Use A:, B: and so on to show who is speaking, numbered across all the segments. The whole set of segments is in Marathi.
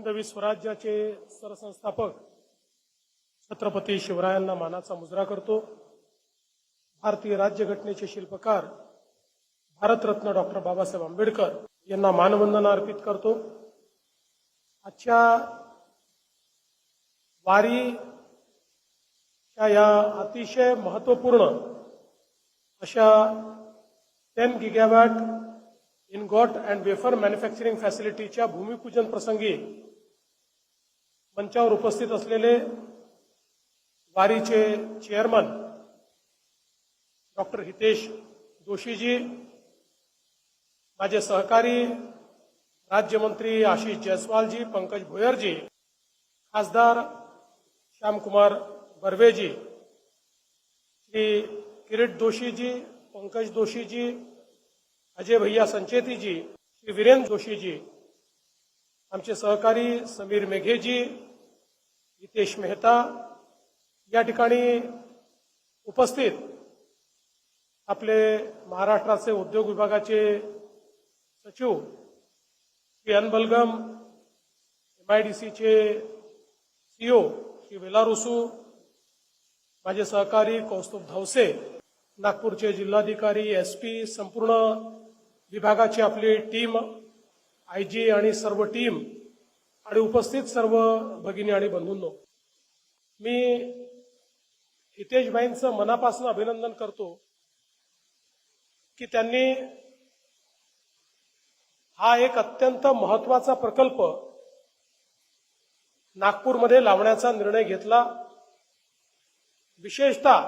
A: हिंदवी स्वराज्याचे सरसंस्थापक छत्रपती शिवरायांना मानाचा मुजरा करतो। भारतीय राज्यघटनेचे शिल्पकार भारतरत्न डॉक्टर बाबासाहेब आंबेडकर यांना मानवंदना अर्पित करतो। आजच्या वारीच्या या अतिशय महत्त्वपूर्ण अशा 10 gigawatt ingot and wafer manufacturing फॅसिलिटीच्या भूमिपूजन प्रसंगी मंचावर उपस्थित असलेले वारीचे चेअरमन डॉक्टर हितेश जोशीजी, माझे सहकारी राज्यमंत्री आशिष जयस्वालजी, पंकज भोयरजी, खासदार श्यामकुमार बर्वेजी, श्री किरीट जोशीजी, पंकज जोशीजी, अजय भैया संचेतीजी, श्री वीरेंद्र जोशीजी, आमचे सहकारी समीर मेघेजी, हितेश मेहता, या ठिकाणी उपस्थित आपले महाराष्ट्राचे उद्योग विभागाचे सचिव श्री अनबलगम, MIDCचे CEO श्री वेलारुसू, माझे सहकारी कौस्तुभ धावसे, नागपूरचे जिल्हाधिकारी, SP, संपूर्ण विभागाची आपली टीम, IG आणि सर्व टीम आणि उपस्थित सर्व भगिनी आणि बंधूंनो, मी हितेशभाईंचं मनापासून अभिनंदन करतो की त्यांनी हा एक अत्यंत महत्त्वाचा प्रकल्प नागपूरमध्ये लावण्याचा निर्णय घेतला। विशेषतः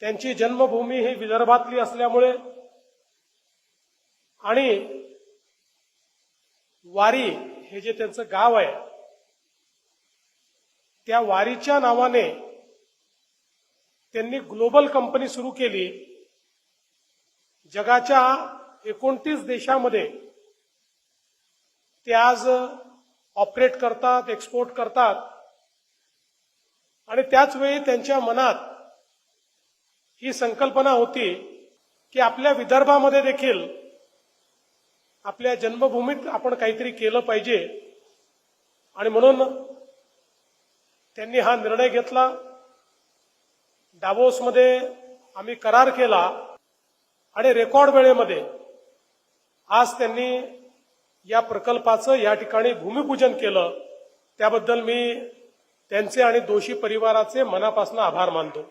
A: त्यांची जन्मभूमी ही विदर्भातली असल्यामुळे आणि वारी हे जे त्यांचं गाव आहे त्या वारीच्या नावाने त्यांनी ग्लोबल कंपनी सुरू केली। जगाच्या 29 देशामध्ये ते आज ऑपरेट करतात, एक्सपोर्ट करतात आणि त्याच वेळी त्यांच्या मनात ही संकल्पना होती की आपल्या विदर्भामध्ये देखील आपल्या जन्मभूमीत आपण काहीतरी केलं पाहिजे आणि म्हणून त्यांनी हा निर्णय घेतला। डावोसमध्ये आम्ही करार केला आणि रेकॉर्ड वेळेमध्ये आज त्यांनी या प्रकल्पाचं या ठिकाणी भूमिपूजन केलं। त्याबद्दल मी त्यांचे आणि दोषी परिवाराचे मनापासून आभार मानतो।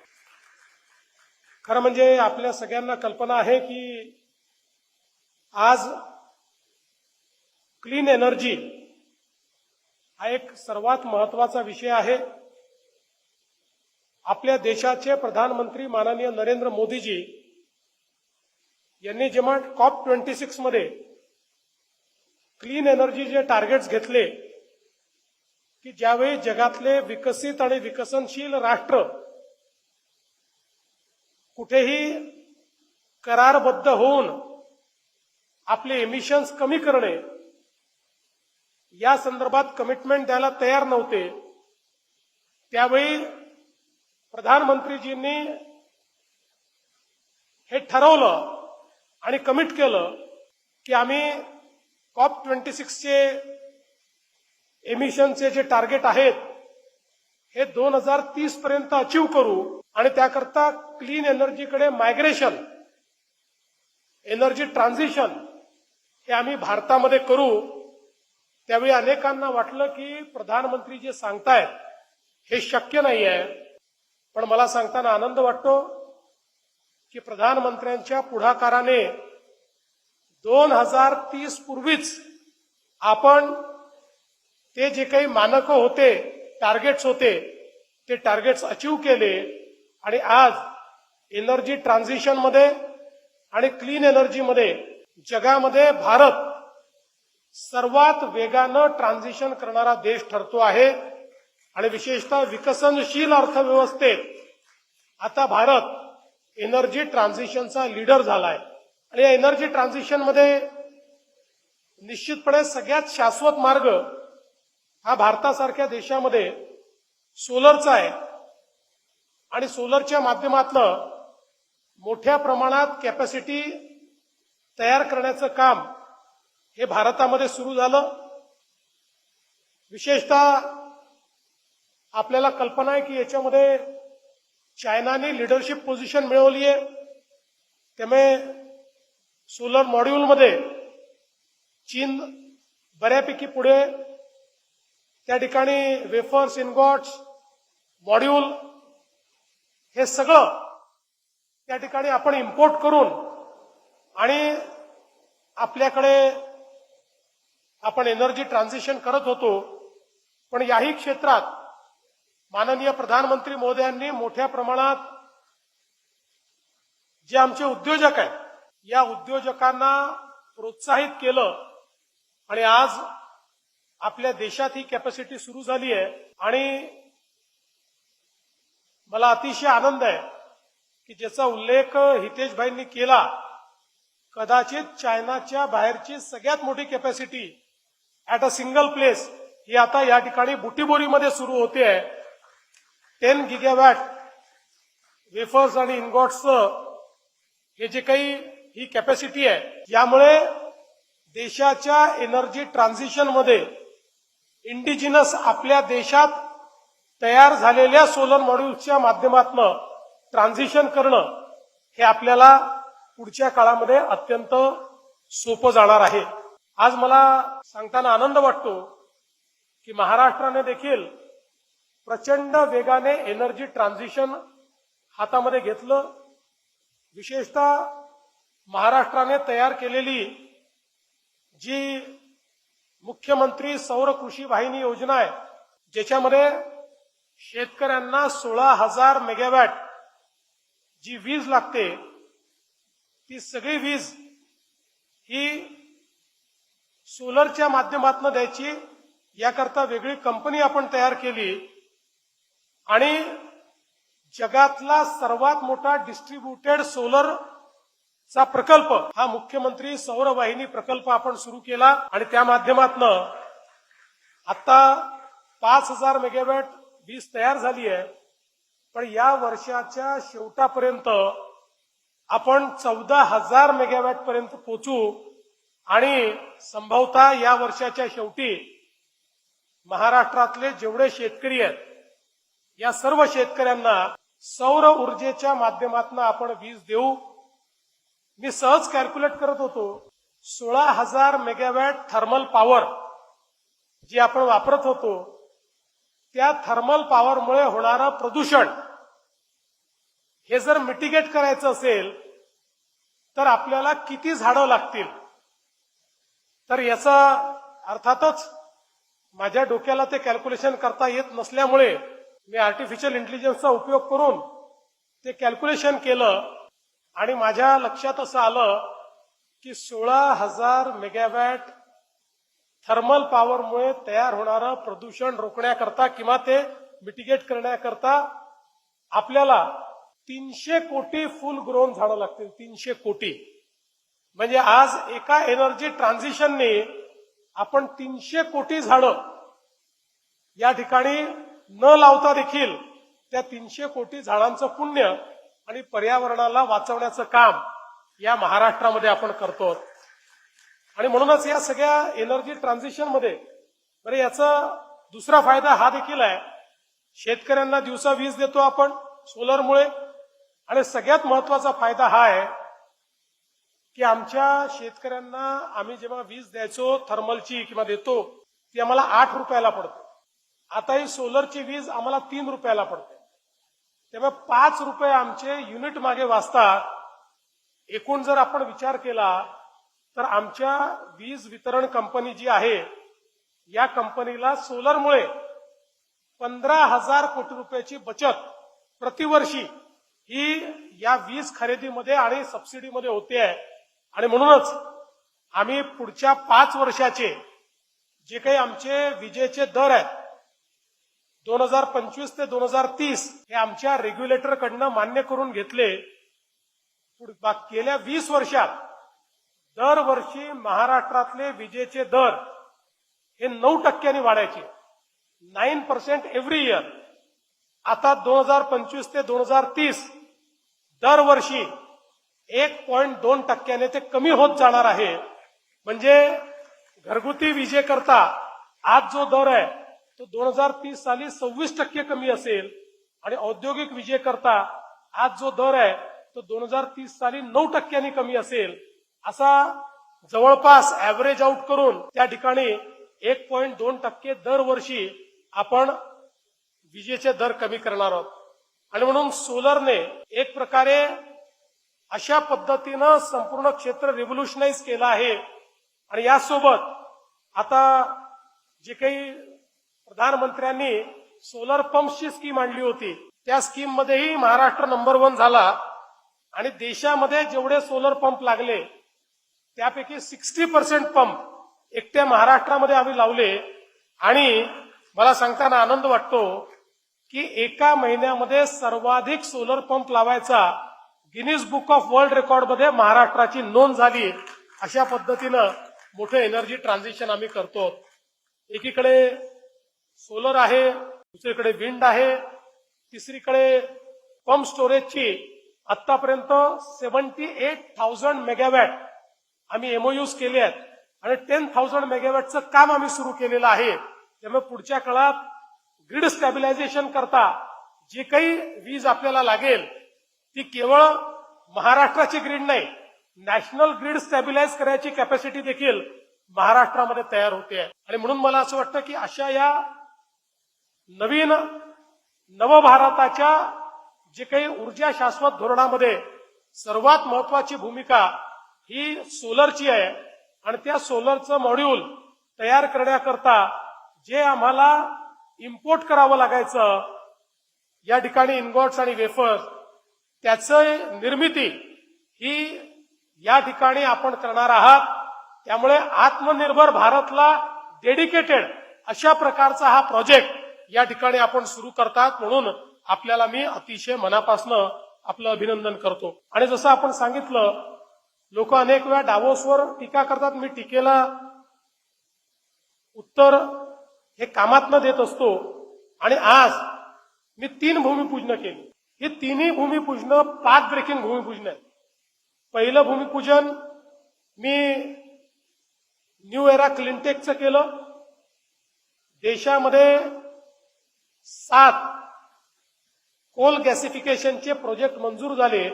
A: खरं म्हणजे आपल्या सगळ्यांना कल्पना आहे की आज क्लीन एनर्जी हा एक सर्वात महत्त्वाचा विषय आहे। आपल्या देशाचे प्रधानमंत्री माननीय नरेंद्र मोदीजी यांनी जेव्हा COP26 मध्ये क्लीन एनर्जीचे टार्गेट्स घेतले की ज्यावेळी जगातले विकसित आणि विकसनशील राष्ट्र कुठेही करारबद्ध होऊन आपले एमिशन्स कमी करणे या संदर्भात कमिटमेंट द्यायला तयार नव्हते, त्यावेळी प्रधानमंत्रीजींनी हे ठरवलं आणि कमिट केलं की आम्ही COP26 चे एमिशनचे जे टार्गेट आहेत हे 2030 पर्यंत अचीव करू आणि त्याकरता क्लीन एनर्जीकडे मायग्रेशन, एनर्जी ट्रान्झिशन हे आम्ही भारतामध्ये करू। त्यावेळी अनेकांना वाटलं की प्रधानमंत्री जे सांगतायत हे शक्य नाही आहे, पण मला सांगताना आनंद वाटतो की प्रधानमंत्र्यांच्या पुढाकाराने 2030 पूर्वीच आपण ते जे काही मानकं होते, टार्गेट्स होते, ते टार्गेट्स अचीव केले आणि आज एनर्जी ट्रान्झिशनमध्ये आणि क्लीन एनर्जीमध्ये जगामध्ये भारत सर्वात वेगानं ट्रान्झिशन करणारा देश ठरतो आहे आणि विशेषतः विकसनशील अर्थव्यवस्थेत आता भारत एनर्जी ट्रान्झिशनचा लीडर झालाय आणि या एनर्जी ट्रान्झिशनमध्ये निश्चितपणे सगळ्यात शाश्वत मार्ग हा भारतासारख्या देशामध्ये सोलरचा आहे आणि सोलरच्या माध्यमातून मोठ्या प्रमाणात कॅपॅसिटी तयार करण्याचं काम हे भारतामध्ये सुरू झालं विशेषतः आपल्याला कल्पना आहे की याच्यामध्ये चायनाने लीडरशिप पोझिशन मिळवली आहे. त्यामुळे सोलर मॉड्यूलमध्ये चीन बऱ्यापैकी पुढे. त्या ठिकाणी वेफर्स, इनगॉट्स, मॉड्यूल हे सगळं त्या ठिकाणी आपण इम्पोर्ट करून आणि आपल्याकडे आपण एनर्जी ट्रान्झिशन करत होतो. पण याही क्षेत्रात माननीय प्रधानमंत्री महोदयांनी मोठ्या प्रमाणात जे आमचे उद्योजक आहेत या उद्योजकांना प्रोत्साहित केलं आणि आज आपल्या देशात ही कॅपॅसिटी सुरू झाली आहे. आणि मला अतिशय आनंद आहे की ज्याचा उल्लेख हितेशभाईंनी केला. कदाचित चायनाच्या बाहेरची सगळ्यात मोठी capacity at a single place ही आता या ठिकाणी बुटीबोरीमध्ये सुरू होते आहे. 10 गीगावॅट वेफर्स आणि इनगॉट्सचं हे जे काही ही कॅपॅसिटी आहे यामुळे देशाच्या एनर्जी ट्रान्झिशनमध्ये इंडिजिनस आपल्या देशात तयार झालेल्या सोलर मॉड्यूल्सच्या माध्यमातून ट्रान्झिशन करणं हे आपल्याला पुढच्या काळामध्ये अत्यंत सोपं जाणार आहे. आज मला सांगताना आनंद वाटतो की महाराष्ट्राने देखील प्रचंड वेगाने एनर्जी ट्रान्झिशन हातामध्ये घेतलं. विशेषतः महाराष्ट्राने तयार केलेली जी मुख्यमंत्री सौर कृषी वाहिनी योजना आहे ज्याच्यामध्ये शेतकऱ्यांना 16,000 मेगावॅट जी वीज लागते ती सगळी वीज ही सोलरच्या माध्यमातून द्यायची याकरता वेगळी कंपनी आपण तयार केली आणि जगातला सर्वात मोठा डिस्ट्रीब्युटेड सोलरचा प्रकल्प हा मुख्यमंत्री सौर वाहिनी प्रकल्प आपण सुरू केला आणि त्या माध्यमातून आता 5,000 मेगावॅट वीज तयार झाली आहे. पण या वर्षाच्या शेवटापर्यंत आपण 14,000 मेगावॅट पर्यंत पोहोचू आणि संभवतः या वर्षाच्या शेवटी महाराष्ट्रातले जेवढे शेतकरी आहेत या सर्व शेतकऱ्यांना सौर ऊर्जेच्या माध्यमातून आपण वीज देऊ. मी सहज कॅल्क्युलेट करत होतो 16,000 मेगावॅट थर्मल पॉवर जी आपण वापरत होतो त्या थर्मल पॉवरमुळे होणारं प्रदूषण हे जर मिटिगेट करायचं असेल तर आपल्याला किती झाडं लागतील. तर याचं अर्थातच माझ्या डोक्याला ते कॅल्क्युलेशन करता येत नसल्यामुळे मी आर्टिफिशियल इंटेलिजन्सचा उपयोग करून ते कॅल्क्युलेशन केलं आणि माझ्या लक्षात असं आलं की 16,000 मेगावॅट थर्मल पॉवरमुळे तयार होणारं प्रदूषण रोखण्याकरता किंवा ते मिटिगेट करण्याकरता आपल्याला 300 कोटी फुल ग्रोन झाडं लागतील. 300 कोटी म्हणजे आज एका एनर्जी ट्रान्झिशनने आपण 300 कोटी झाडं या ठिकाणी न लावता देखील त्या 300 कोटी झाडांचं पुण्य आणि पर्यावरणाला वाचवण्याचं काम या महाराष्ट्रामध्ये आपण करतो. आणि म्हणूनच या सगळ्या एनर्जी ट्रान्झिशनमध्ये बरं याचा दुसरा फायदा हा देखील आहे. शेतकऱ्यांना दिवसा वीज देतो आपण सोलरमुळे आणि सगळ्यात महत्वाचा फायदा हा आहे की आमच्या शेतकऱ्यांना आम्ही जेव्हा वीज द्यायचो थर्मलची किंवा देतो ती आम्हाला 8 रुपयाला पडते. आता ही सोलरची वीज आम्हाला 3 रुपयाला पडते. त्यामुळे 5 रुपये आमचे युनिट मागे वाचतात. एकूण जर आपण विचार केला तर आमच्या वीज वितरण कंपनी जी आहे या कंपनीला सोलरमुळे 15,000 कोटी रुपयाची बचत प्रतिवर्षी ही या वीज खरेदीमध्ये आणि सबसिडीमध्ये होते आहे. आणि म्हणूनच आम्ही पुढच्या 5 वर्षाचे जे काही आमचे विजेचे दर आहेत 2025 ते 2030 हे आमच्या रेग्युलेटरकडनं मान्य करून घेतले. गेल्या 20 वर्षात दरवर्षी महाराष्ट्रातले विजेचे दर हे 9% वाढायचे. 9% एव्हरी इयर. आता 2025 ते 2030 दरवर्षी 1.2% ते कमी होत जाणार आहे. म्हणजे घरगुती विजेकरता आज जो दर आहे तो 2030 साली 26% कमी असेल आणि औद्योगिक विजेकरता आज जो दर आहे तो 2030 साली 9% कमी असेल. असा जवळपास ऍव्हरेज आउट करून त्या ठिकाणी 1.2% दरवर्षी आपण विजेचे दर कमी करणार आहोत. आणि म्हणून सोलरने एक प्रकारे अशा पद्धतीनं संपूर्ण क्षेत्र रिव्होल्युशनाइज केलं आहे. आणि यासोबत आता जे काही प्रधानमंत्र्यांनी सोलर पंप्सची स्कीम आणली होती त्या स्कीम मध्येही महाराष्ट्र नंबर 1 झाला आणि देशामध्ये जेवढे सोलर पंप लागले त्यापैकी 60% पंप एकट्या महाराष्ट्रामध्ये आम्ही लावले. आणि मला सांगताना आनंद वाटतो की एका महिन्यामध्ये सर्वाधिक सोलर पंप लावायचा गिनीज बुक ऑफ वर्ल्ड रेकॉर्डमध्ये महाराष्ट्राची नोंद झाली. अशा पद्धतीनं मोठं एनर्जी ट्रान्झिशन आम्ही करतो. एकीकडे सोलर आहे, दुसरीकडे विंड आहे, तिसरीकडे पंप स्टोरेजची आतापर्यंत 78,000 मेगावॅट आम्ही एमओयूज केले आहेत आणि 10,000 मेगावॅटचं काम आम्ही सुरू केलेलं आहे. त्यामुळे पुढच्या काळात ग्रीड स्टॅबिलायझेशन करता जी काही वीज आपल्याला लागेल ती केवळ महाराष्ट्राची ग्रीड नाही, नॅशनल ग्रीड स्टॅबिलाइज करायची कॅपॅसिटी देखील महाराष्ट्रामध्ये तयार होते आहे. आणि म्हणून मला असं वाटतं की अशा या नवीन नवभारताच्या जे काही ऊर्जा शाश्वत धोरणामध्ये सर्वात महत्वाची भूमिका ही सोलरची आहे. आणि त्या सोलरचं मॉड्यूल तयार करण्याकरता जे आम्हाला इम्पोर्ट करावं लागायचं या ठिकाणी इन्गॉट्स आणि वेफर्स त्याचं निर्मिती ही या ठिकाणी आपण करणार आहात. त्यामुळे आत्मनिर्भर भारतला डेडिकेटेड अशा प्रकारचा हा प्रोजेक्ट या ठिकाणी आपण सुरू करतात. म्हणून आपल्याला मी अतिशय मनापासून आपलं अभिनंदन करतो. आणि जसं आपण सांगितलं लोक अनेक वेळा डावोसवर टीका करतात. मी टीकेला उत्तर हे कामातनं देत असतो. आणि आज मी 3 भूमिपूजन केली. ही तिन्ही भूमिपूजन पाथ ब्रेकिंग भूमिपूजन आहेत. पहिलं भूमिपूजन मी न्यू एरा क्लिनटेकचं केलं. देशामध्ये 7 कोल गॅसिफिकेशनचे प्रोजेक्ट मंजूर झाले,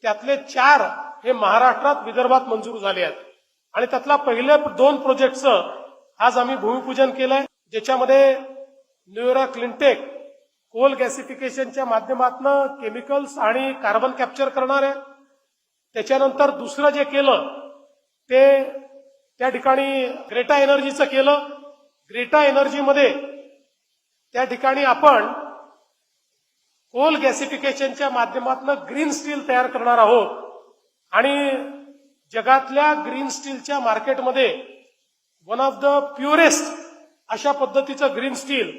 A: त्यातले 4 हे महाराष्ट्रात विदर्भात मंजूर झाले आहेत. आणि त्यातला पहिले 2 प्रोजेक्टचं आज आम्ही भूमिपूजन केलंय, ज्याच्यामध्ये न्यू एरा क्लिनटेक कोल गॅसिफिकेशनच्या माध्यमातून केमिकल्स आणि कार्बन कॅप्चर करणार आहे. त्याच्यानंतर दुसरं जे केलं ते त्या ठिकाणी ग्रेटा एनर्जीचं केलं. ग्रेटा एनर्जीमध्ये त्या ठिकाणी आपण कोल गॅसिफिकेशनच्या माध्यमातून ग्रीन स्टील तयार करणार आहोत. आणि जगातल्या ग्रीन स्टीलच्या मार्केटमध्ये वन ऑफ द प्युरेस्ट अशा पद्धतीचं ग्रीन स्टील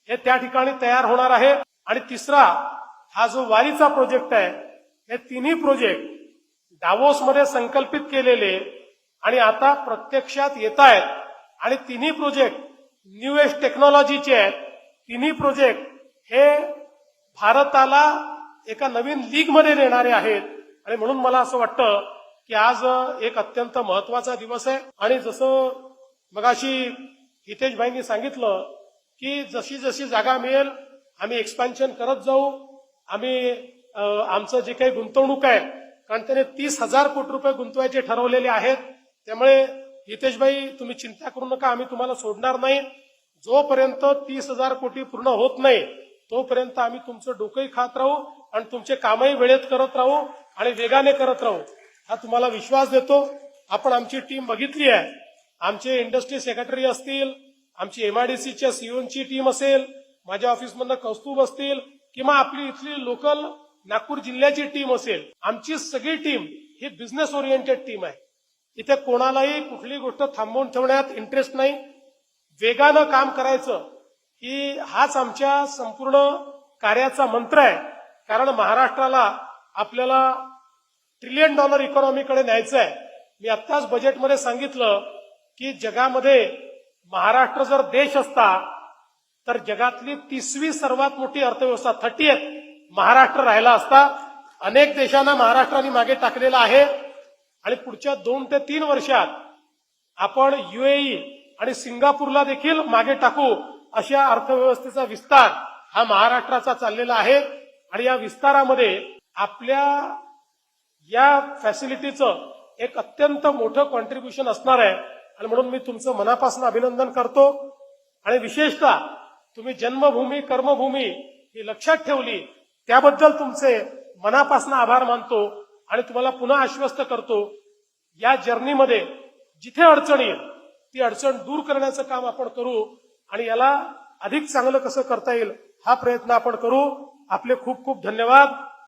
A: हे त्या ठिकाणी तयार होणार आहे. आणि तिसरा हा जो वारीचा प्रोजेक्ट आहे, हे तिन्ही प्रोजेक्ट डावोसमध्ये संकल्पित केलेले आणि आता प्रत्यक्षात येत आहेत. आणि तिन्ही प्रोजेक्ट न्यू एज टेक्नॉलॉजीचे आहेत. तिन्ही प्रोजेक्ट हे भारताला एका नवीन लीगमध्ये नेणारे आहेत. आणि म्हणून मला असं वाटतं की आज एक अत्यंत महत्वाचा दिवस आहे. आणि जसं मगाशी हितेशभाईंनी सांगितलं की जशी जशी जागा मिळेल आम्ही एक्सपान्शन करत जाऊ. आम्ही आमचं जे काही गुंतवणूक आहे, कारण त्याने 30,000 कोटी रुपये गुंतवायचे ठरवलेले आहेत. त्यामुळे हितेशभाई तुम्ही चिंता करू नका, आम्ही तुम्हाला सोडणार नाही. जोपर्यंत 30,000 कोटी पूर्ण होत नाही तोपर्यंत आम्ही तुमचं डोकंही खात राहू आणि तुमचे कामही वेळेत करत राहू आणि वेगाने करत राहू, हा तुम्हाला विश्वास देतो. आपण आमची टीम बघितली आहे. आमचे इंडस्ट्री सेक्रेटरी असतील, आमची एमआयडीसीच्या सीओची टीम असेल, माझ्या ऑफिसमधनं कौस्तुभ असतील किंवा आपली इथली लोकल नागपूर जिल्ह्याची टीम असेल, आमची सगळी टीम ही बिझनेस ओरिएंटेड टीम आहे. इथे कोणालाही कुठली गोष्ट थांबवून ठेवण्यात इंटरेस्ट नाही. वेगानं काम करायचं हाच आमच्या संपूर्ण कार्याचा मंत्र आहे. कारण महाराष्ट्राला आपल्याला $1 ट्रिलियन इकॉनॉमीकडे न्यायचं आहे. मी आत्ताच बजेटमध्ये सांगितलं की जगामध्ये महाराष्ट्र जर देश असता तर जगातली 30वी सर्वात मोठी अर्थव्यवस्था 30th महाराष्ट्र राहिला असता. अनेक देशांना महाराष्ट्राने मागे टाकलेला आहे. आणि पुढच्या 2 ते 3 वर्षात आपण UAE आणि सिंगापूरला देखील मागे टाकू अशा अर्थव्यवस्थेचा विस्तार हा महाराष्ट्राचा चाललेला आहे आणि या विस्तारामध्ये आपल्या या फॅसिलिटीचं एक अत्यंत मोठं कॉन्ट्रीब्युशन असणार आहे आणि म्हणून मी तुमचं मनापासून अभिनंदन करतो आणि विशेषतः तुम्ही जन्मभूमी कर्मभूमी ही लक्षात ठेवली त्याबद्दल तुमचे मनापासून आभार मानतो आणि तुम्हाला पुन्हा आश्वस्त करतो या जर्नीमध्ये जिथे अडचण येईल ती अडचण दूर करण्याचं काम आपण करू आणि याला अधिक चांगलं कसं करता येईल हा प्रयत्न आपण करू. आपले खूप खूप धन्यवाद.